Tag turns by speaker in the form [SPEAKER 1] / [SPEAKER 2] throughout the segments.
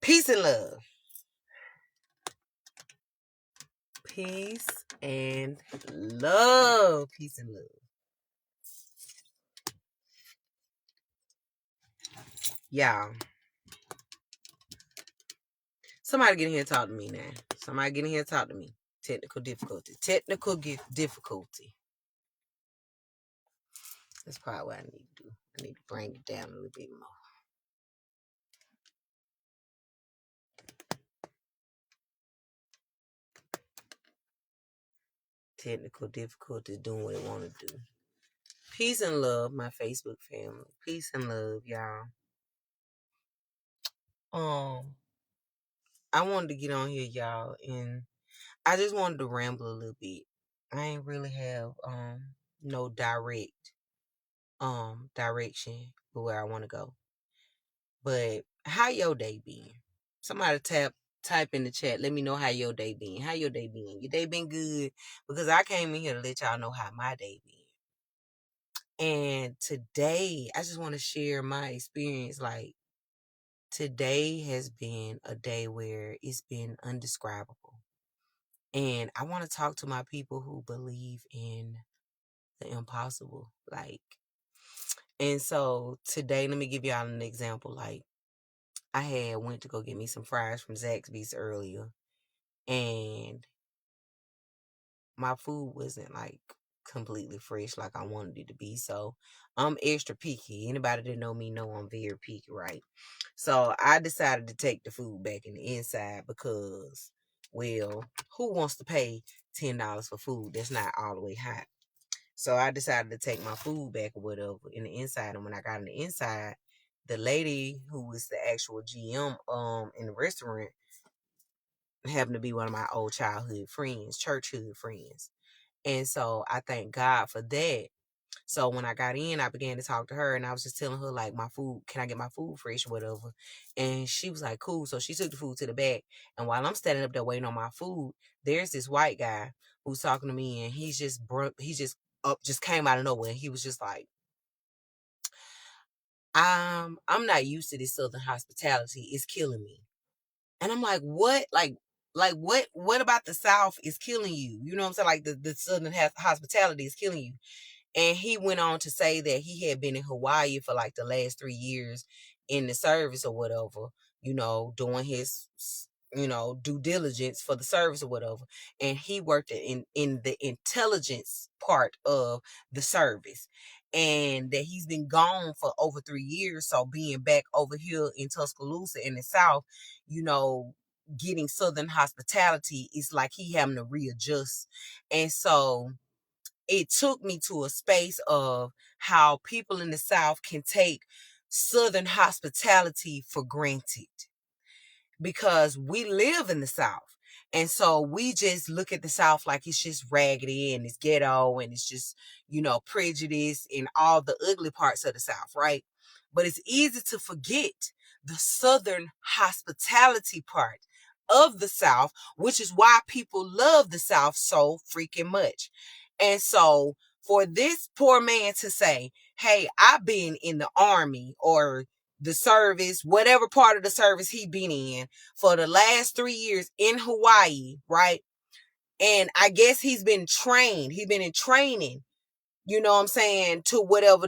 [SPEAKER 1] Peace and love. Peace and love. Peace and love. Y'all. Somebody get in here and talk to me now. Somebody get in here and talk to me. Technical difficulty. Difficulty. That's probably what I need to do. I need to bring it down a little bit more. Technical difficulties doing what it want to do. Peace and love, my Facebook family. Peace and love, y'all. I wanted to get on here, y'all, and I just wanted to ramble a little bit. I ain't really have no direction for where I want to go. But how your day been? Somebody type in the chat. Let me know how your day been. How your day been? Your day been good? Because I came in here to let y'all know how my day been. And today, I just want to share my experience. Like, today has been a day where it's been undescribable. And I want to talk to my people who believe in the impossible. And so today, let me give y'all an example. Like, I had went to go get me some fries from Zaxby's earlier, and my food wasn't like completely fresh like I wanted it to be. So I'm extra picky. Anybody that know me know I'm very picky, right? So I decided to take the food back in the inside because, well, who wants to pay $10 for food that's not all the way hot? So I decided to take my food back or whatever in the inside. And when I got in the inside, the lady who was the actual GM in the restaurant happened to be one of my old childhood friends, churchhood friends. And so I thank God for that. So when I got in, I began to talk to her, and I was just telling her, like, my food, can I get my food fresh or whatever? And she was like, cool. So she took the food to the back. And while I'm standing up there waiting on my food, there's this white guy who's talking to me, and he just came out of nowhere. He was just like, I'm not used to this Southern hospitality. It's killing me. And I'm like, what? Like what about the South is killing you? You know what I'm saying? Like the Southern hospitality is killing you. And he went on to say that he had been in Hawaii for like the last 3 years in the service or whatever, doing his, due diligence for the service or whatever. And he worked in the intelligence part of the service. And that he's been gone for over 3 years. So being back over here in Tuscaloosa in the South, getting Southern hospitality is like he having to readjust. And so it took me to a space of how people in the South can take Southern hospitality for granted because we live in the South. And so we just look at the South like it's just raggedy and it's ghetto and it's just, prejudice and all the ugly parts of the South, right? But it's easy to forget the Southern hospitality part of the South, which is why people love the South so freaking much. And so for this poor man to say, hey, I've been in the army or the service, whatever part of the service he been in for the last 3 years in Hawaii, right? And I guess he's been trained. He's been in training, you know what I'm saying, to whatever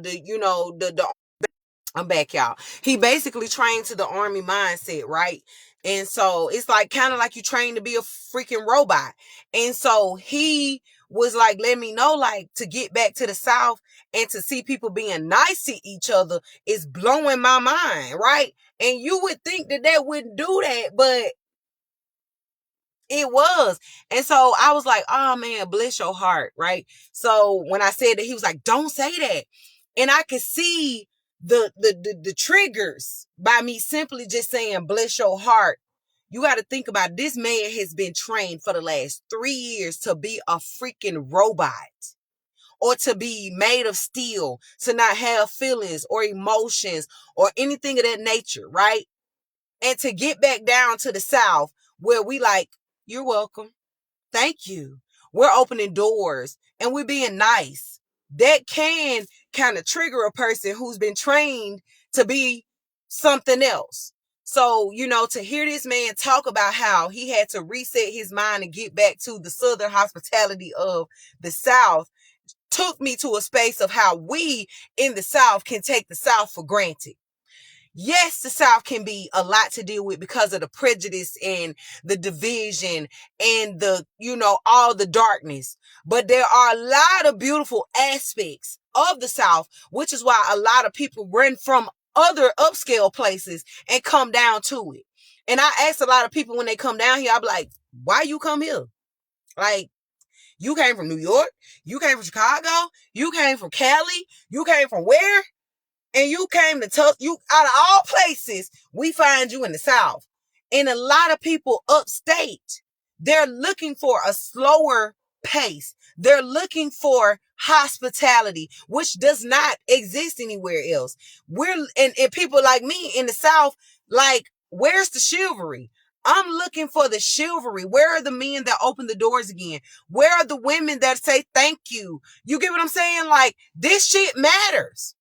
[SPEAKER 1] I'm back, y'all. He basically trained to the army mindset, right? And so it's like kind of like you trained to be a freaking robot. And so he was like, let me know, like, to get back to the South and to see people being nice to each other is blowing my mind, right? And you would think that wouldn't do that, but it was. And so I was like, oh man, bless your heart, right? So when I said that, he was like, don't say that. And I could see the triggers by me simply just saying, bless your heart. You got to think about this man has been trained for the last 3 years to be a freaking robot or to be made of steel, to not have feelings or emotions or anything of that nature, right? And to get back down to the South where we like, you're welcome. Thank you. We're opening doors and we're being nice. That can kind of trigger a person who's been trained to be something else. So, to hear this man talk about how he had to reset his mind and get back to the Southern hospitality of the South took me to a space of how we in the South can take the South for granted. Yes, the South can be a lot to deal with because of the prejudice and the division and all the darkness. But there are a lot of beautiful aspects of the South, which is why a lot of people run from other upscale places and come down to it. And I ask a lot of people when they come down here, I'm like, why you come here? Like, you came from New York, you came from Chicago, you came from Cali, you came from where? And you came to you out of all places, we find you in the South. And a lot of people upstate, they're looking for a slower pace. They're looking for hospitality, which does not exist anywhere else. And people like me in the South, like, where's the chivalry? I'm looking for the chivalry. Where are the men that open the doors again? Where are the women that say thank you? You get what I'm saying? Like, this shit matters.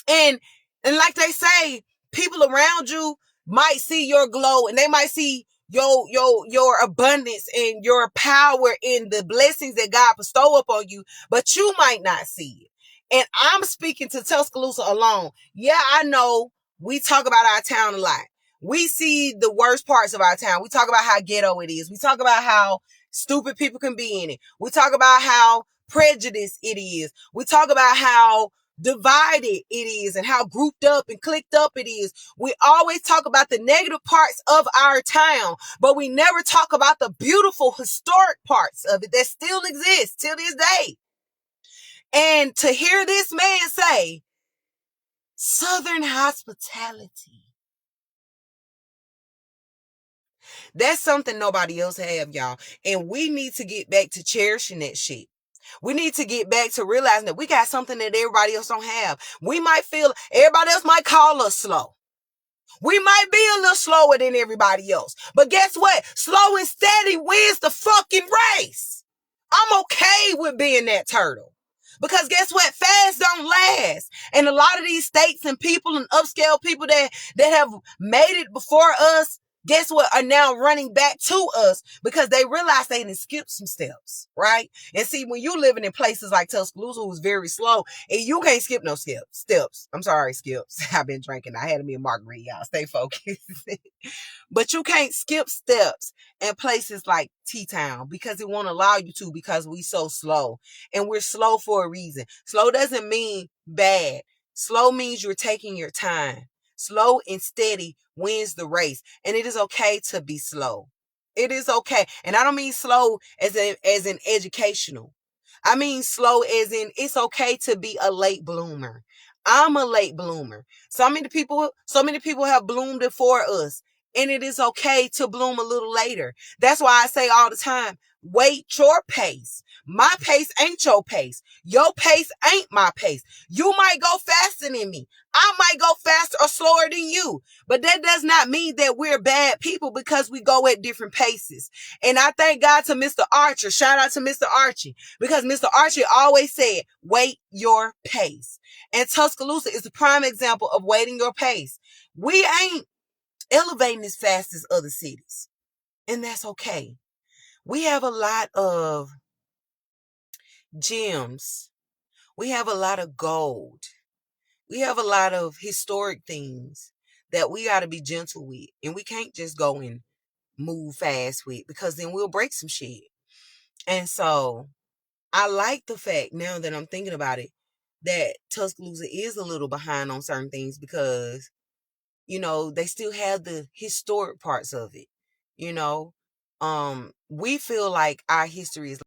[SPEAKER 1] And like they say, people around you might see your glow and they might see your abundance and your power in the blessings that God bestow upon you, but you might not see it. And I'm speaking to Tuscaloosa alone. Yeah, I know we talk about our town a lot. We see the worst parts of our town. We talk about how ghetto it is. We talk about how stupid people can be in it. We talk about how prejudiced it is. We talk about how divided it is and how grouped up and clicked up it is. We always talk about the negative parts of our town, but we never talk about the beautiful historic parts of it that still exist till this day. And to hear this man say, Southern hospitality, that's something nobody else have, y'all. And we need to get back to cherishing that shit. We need to get back to realizing that we got something that everybody else don't have. We might feel, everybody else might call us slow. We might be a little slower than everybody else. But guess what? Slow and steady wins the fucking race. I'm okay with being that turtle. Because guess what? Fast don't last. And a lot of these states and people and upscale people that have made it before us, guess what, are now running back to us because they realize they didn't skip some steps, right? And see, when you living in places like Tuscaloosa, who's very slow, and you can't skip no steps. I'm sorry, skips. I've been drinking. I had me a margarita, y'all. Stay focused. But you can't skip steps in places like T-Town because it won't allow you to because we so slow. And we're slow for a reason. Slow doesn't mean bad. Slow means you're taking your time. Slow and steady wins the race. And it is okay to be slow. It is okay. And I don't mean slow as in educational. I mean slow as in it's okay to be a late bloomer. I'm a late bloomer. So many people have bloomed before us. And it is okay to bloom a little later. That's why I say all the time, wait your pace. My pace ain't your pace. Your pace ain't my pace. You might go faster than me. I might go faster or slower than you. But that does not mean that we're bad people because we go at different paces. And I thank God to Mr. Archer. Shout out to Mr. Archie. Because Mr. Archie always said, wait your pace. And Tuscaloosa is the prime example of waiting your pace. We ain't elevating as fast as other cities. And that's okay. We have a lot of gems. We have a lot of gold. We have a lot of historic things that we got to be gentle with. And we can't just go and move fast with because then we'll break some shit. And so I like the fact now that I'm thinking about it that Tuscaloosa is a little behind on certain things because they still have the historic parts of it. We feel like our history is